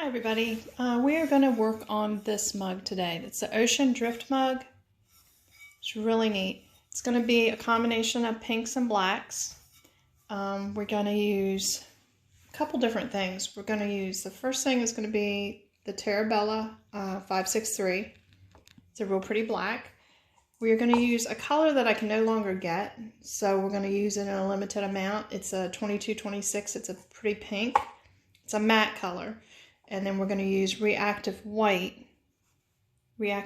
Hi everybody, we are going to work on this mug today. It's the Ocean Drift mug. It's really neat. It's going to be a combination of pinks and blacks. We're going to use a couple different things. We're going to use, the first thing is going to be the Terabella 563. It's a real pretty black. We're going to use a color that I can no longer get, so we're going to use it in a limited amount. It's a 2226. It's a pretty pink. It's a matte color. And then we're going to use reactive white. Let's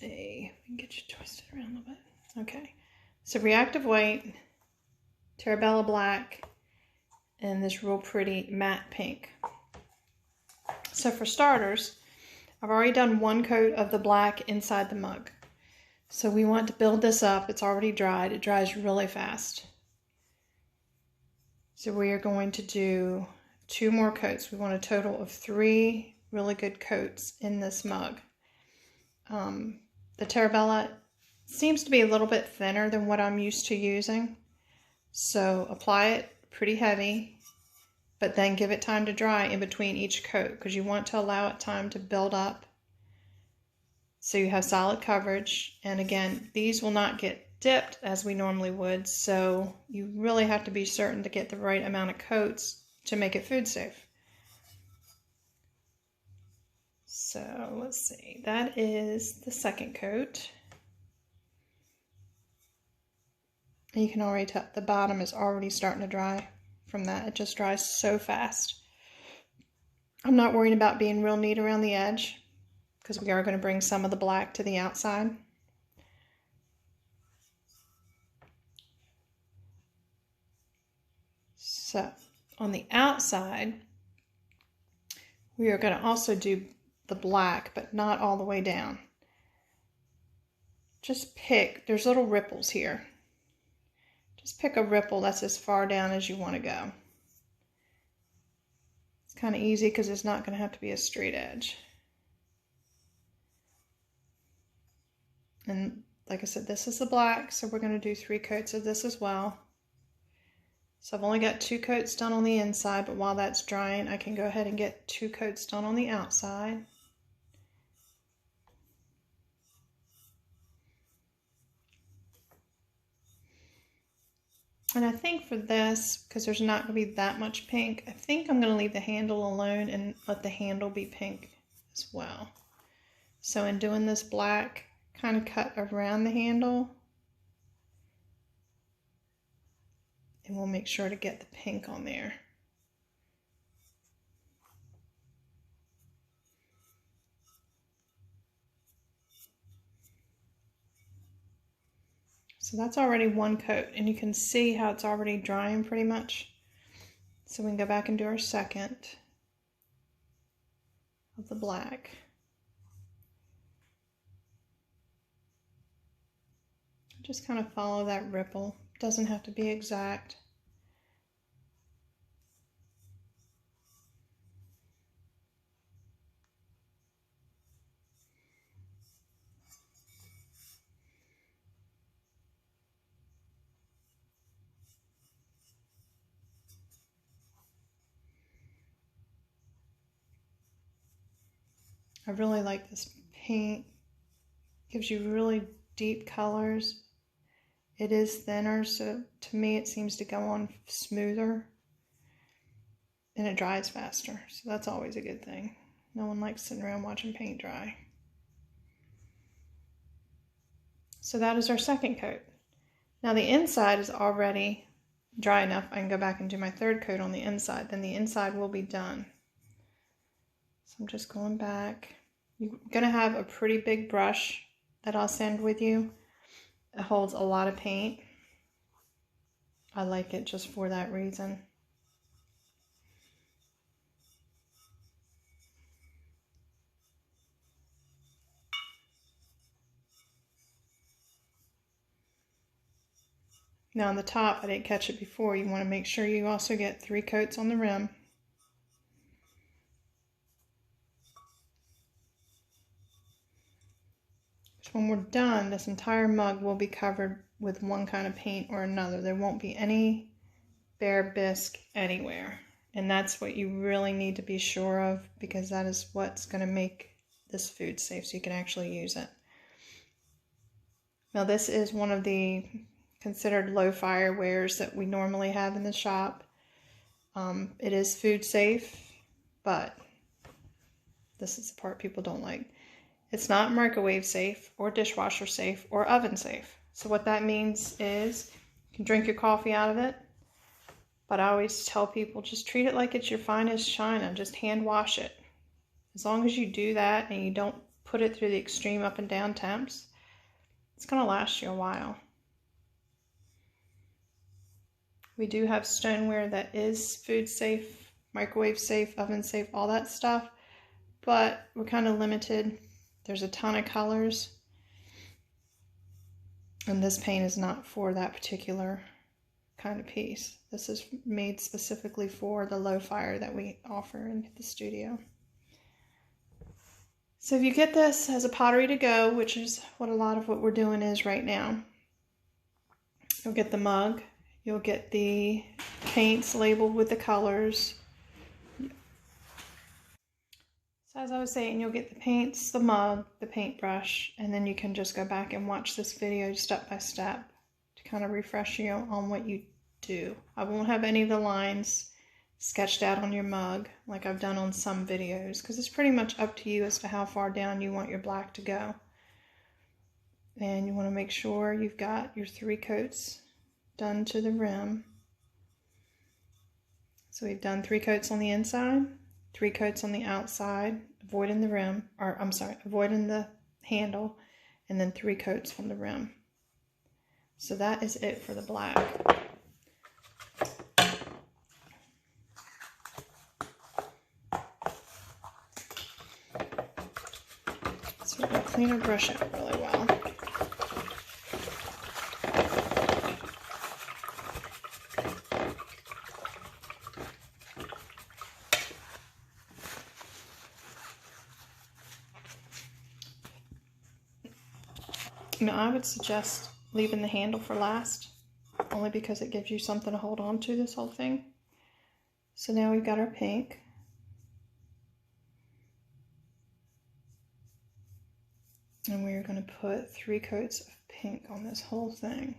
see, we can get you twisted around a little bit. Okay, so reactive white, Terabella black, and this real pretty matte pink. So for starters, I've already done one coat of the black inside the mug. So we want to build this up. It's already dried. It dries really fast. So we are going to do 2 more coats. We want a total of 3 really good coats in this mug. The Terabella seems to be a little bit thinner than what I'm used to using. So apply it pretty heavy, but then give it time to dry in between each coat because you want to allow it time to build up so you have solid coverage. And again, these will not get dipped as we normally would, so you really have to be certain to get the right amount of coats to make it food safe. So let's see, that is the second coat. And you can already tell the bottom is already starting to dry from that. It just dries so fast. I'm not worried about being real neat around the edge because we are going to bring some of the black to the outside. So on the outside, we are going to also do the black, but not all the way down. Just pick, there's little ripples here. Just pick a ripple that's as far down as you want to go. It's kind of easy because it's not going to have to be a straight edge. And like I said, this is the black, so we're going to do 3 coats of this as well. So I've only got 2 coats done on the inside, but while that's drying, I can go ahead and get 2 coats done on the outside. And I think for this, because there's not going to be that much pink, I think I'm going to leave the handle alone and let the handle be pink as well. So in doing this black, kind of cut around the handle. And we'll make sure to get the pink on there. So that's already 1 coat, and you can see how it's already drying pretty much. So we can go back and do our second of the black. Just kind of follow that ripple. It doesn't have to be exact. I really like this paint. Gives you really deep colors. It is thinner, so to me it seems to go on smoother. And it dries faster, so that's always a good thing. No one likes sitting around watching paint dry. So that is our second coat. Now the inside is already dry enough. I can go back and do my 3rd coat on the inside. Then the inside will be done. So I'm just going back. You're going to have a pretty big brush that I'll send with you. It holds a lot of paint. I like it just for that reason. Now on the top, I didn't catch it before. You want to make sure you also get 3 coats on the rim. When we're done, this entire mug will be covered with one kind of paint or another. There won't be any bare bisque anywhere. And that's what you really need to be sure of, because that is what's going to make this food safe so you can actually use it. Now this is one of the considered low fire wares that we normally have in the shop. It is food safe, but this is the part people don't like. It's not microwave safe or dishwasher safe or oven safe. So what that means is you can drink your coffee out of it, but I always tell people just treat it like it's your finest china. Just hand wash it. As long as you do that and you don't put it through the extreme up and down temps, it's going to last you a while. We do have stoneware that is food safe, microwave safe, oven safe, all that stuff, but we're kind of limited. There's a ton of colors, and this paint is not for that particular kind of piece. This is made specifically for the low fire that we offer in the studio. So if you get this as a pottery to go, which is what a lot of what we're doing is right now, you'll get the mug, you'll get the paints labeled with the colors. So as I was saying, you'll get the paints, the mug, the paintbrush, and then you can just go back and watch this video step by step to kind of refresh you on what you do. I won't have any of the lines sketched out on your mug like I've done on some videos, because it's pretty much up to you as to how far down you want your black to go. And you want to make sure you've got your 3 coats done to the rim. So we've done 3 coats on the inside, 3 coats on the outside, avoiding the rim, or I'm sorry, avoiding the handle, and then 3 coats from the rim. So that is it for the black. So we're going to clean our brush out really well. Now I would suggest leaving the handle for last, only because it gives you something to hold on to this whole thing. So now we've got our pink. And we're going to put 3 coats of pink on this whole thing.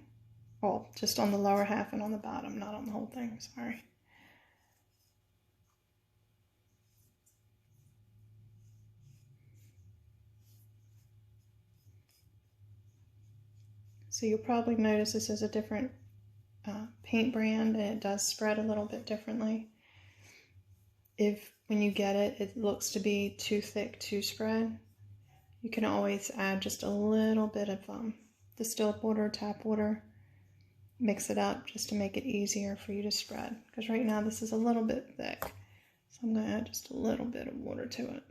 Well, just on the lower half and on the bottom, not on the whole thing, sorry. So you'll probably notice this is a different paint brand, and it does spread a little bit differently. If when you get it, it looks to be too thick to spread, you can always add just a little bit of distilled water, tap water, mix it up just to make it easier for you to spread. Because right now this is a little bit thick, so I'm going to add just a little bit of water to it.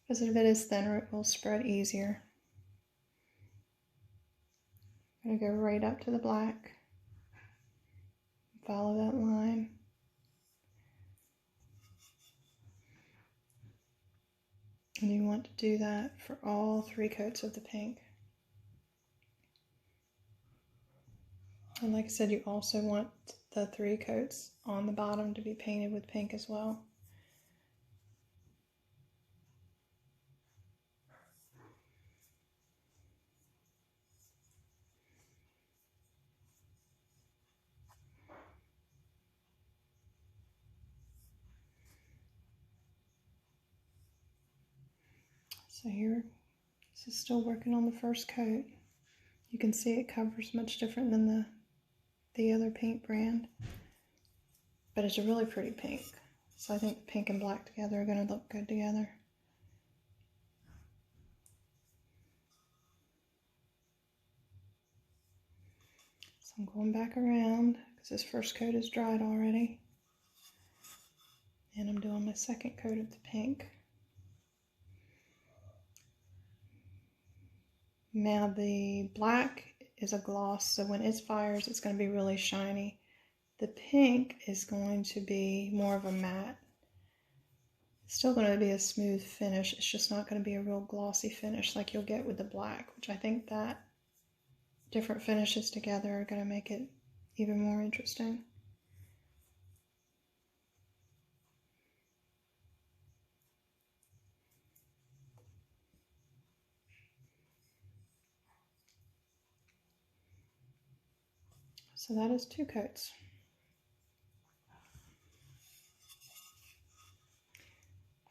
Because if it is thinner, it will spread easier. I'm going to go right up to the black. Follow that line. And you want to do that for all 3 coats of the pink. And like I said, you also want the 3 coats on the bottom to be painted with pink as well. So here, this is still working on the first coat. You can see it covers much different than the other paint brand, but it's a really pretty pink. So I think pink and black together are going to look good together. So I'm going back around because this first coat is dried already. And I'm doing my second coat of the pink. Now the black is a gloss, so when it fires, it's going to be really shiny. The pink is going to be more of a matte. It's still going to be a smooth finish. It's just not going to be a real glossy finish like you'll get with the black, which I think that different finishes together are going to make it even more interesting. So that is 2 coats.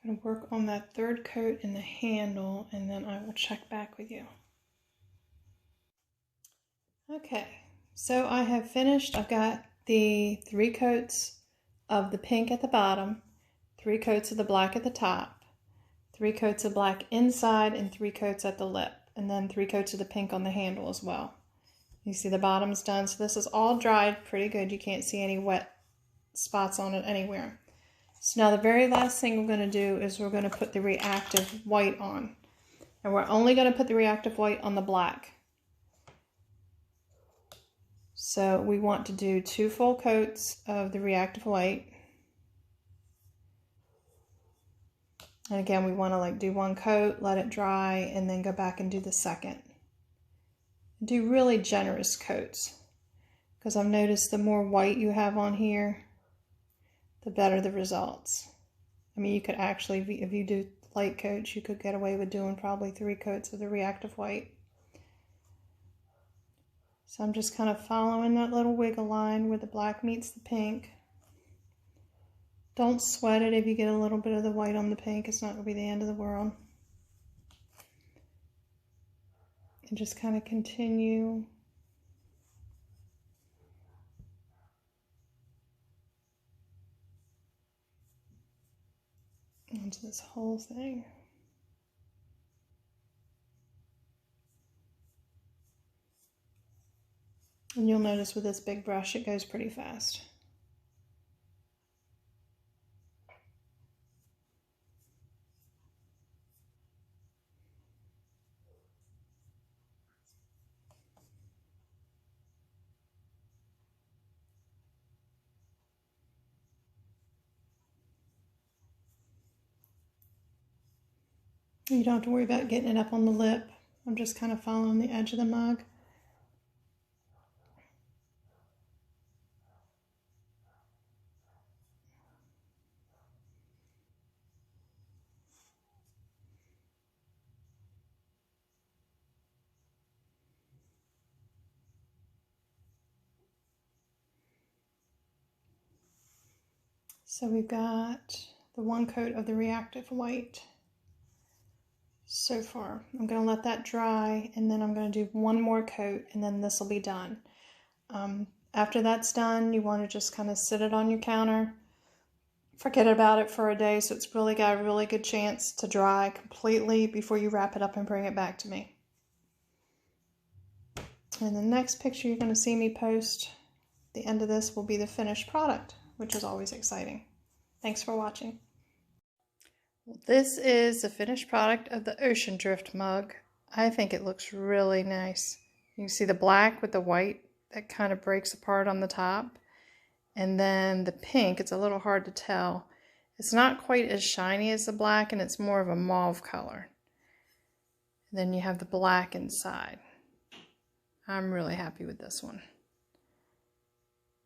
I'm going to work on that 3rd coat in the handle, and then I will check back with you. Okay, so I have finished. I've got the 3 coats of the pink at the bottom, 3 coats of the black at the top, 3 coats of black inside, and 3 coats at the lip, and then 3 coats of the pink on the handle as well. You see the bottom's done, so this is all dried pretty good. You can't see any wet spots on it anywhere. So now the very last thing we're going to do is we're going to put the reactive white on. And we're only going to put the reactive white on the black. So we want to do 2 full coats of the reactive white. And again, we want to do 1 coat, let it dry, and then go back and do the second. Do really generous coats, because I've noticed the more white you have on here, the better the results. I mean, you could actually, if you do light coats, you could get away with doing probably 3 coats of the reactive white. So I'm just kind of following that little wiggle line where the black meets the pink. Don't sweat it if you get a little bit of the white on the pink. It's not going to be the end of the world. And just kind of continue onto this whole thing. And you'll notice with this big brush, it goes pretty fast. You don't have to worry about getting it up on the lip. I'm just kind of following the edge of the mug. So we've got the 1 coat of the reactive white so far. I'm going to let that dry, and then I'm going to do 1 more coat, and then this will be done. After that's done, you want to just kind of sit it on your counter, forget about it for a day, so it's really got a really good chance to dry completely before you wrap it up and bring it back to me. And the next picture you're going to see me post, the end of this, will be the finished product, which is always exciting. Thanks for watching. Well, this is the finished product of the Ocean Drift mug. I think it looks really nice. You can see the black with the white that kind of breaks apart on the top. And then the pink, it's a little hard to tell. It's not quite as shiny as the black, and it's more of a mauve color. And then you have the black inside. I'm really happy with this one.